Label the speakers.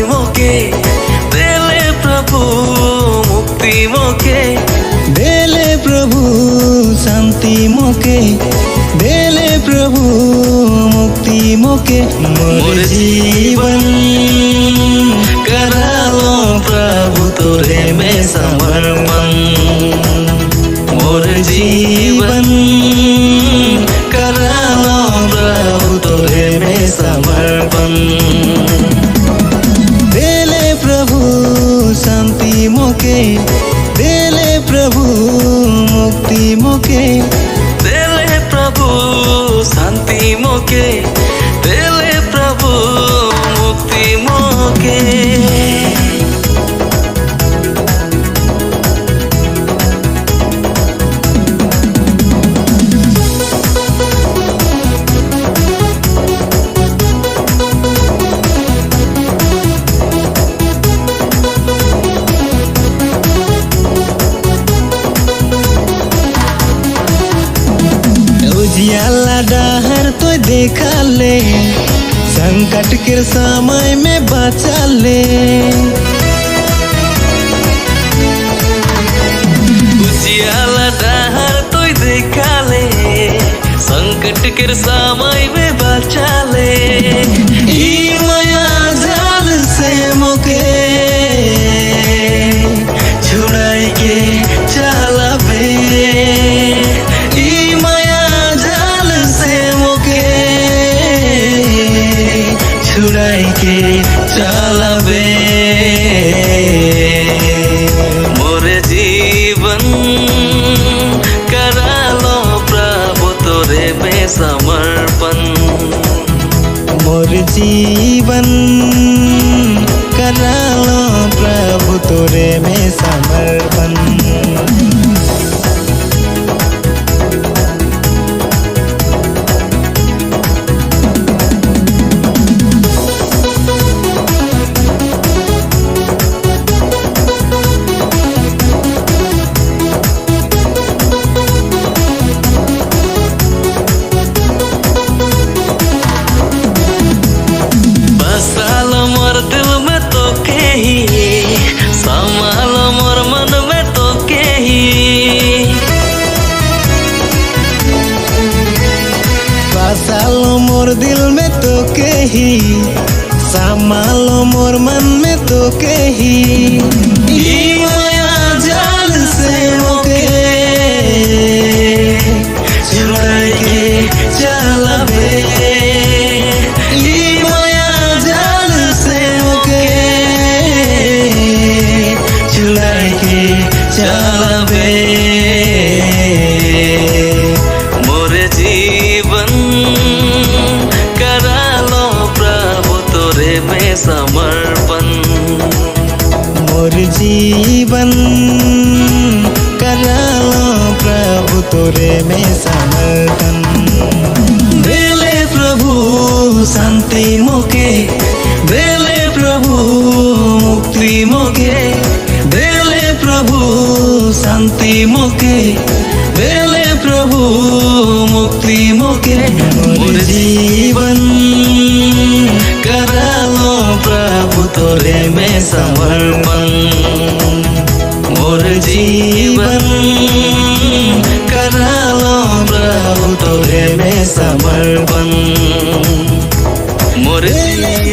Speaker 1: मोके देले प्रभु मुक्ति मोके
Speaker 2: देले प्रभु शांति मोके देले प्रभु मुक्ति मोके मोर जीवन
Speaker 1: करालो प्रभु तोरे में समर्पण मोर जीवन करालो प्रभु तोरे में समर्पण
Speaker 2: देले प्रभु शांति मोके देले प्रभु मुक्ति मोके
Speaker 1: देले प्रभु शांति मोके देले प्रभु मुक्ति मोके
Speaker 2: उजियाला डहर तो देखा ले संकट के समय में बचा ले
Speaker 1: उजियाला डहर तो देखा ले संकट के समय में बचा ले
Speaker 2: ई माया जाल से मोके छुड़ाई के चला बे छुड़ाई के चलबे
Speaker 1: मोर जीवन करालो प्रभु तोरे में समर्पण
Speaker 2: मोर जीवन करालो प्रभु तोरे में समर्पण
Speaker 1: बसालो मोर दिल में तो के ही संभालो मोर मन में तो के ही
Speaker 2: बसालो मोर दिल में तो के ही संभालो मोर मन में तो के ही ई माया जाल से मोके छुड़ाई के चलबे चलबे
Speaker 1: मोर जीवन करालो प्रभु तोरे में समर्पण
Speaker 2: मोर जीवन करालो प्रभु तोरे में समर्पण देले प्रभु शांति मोके देले प्रभु मुक्ति मोके देले प्रभु शांति मोके देले प्रभु मुक्ति मोके मोर जीवन करालो प्रभु तोरे में समर्पण मोर जीवन करालो प्रभु तोरे में समर्पण
Speaker 1: मोर जीवन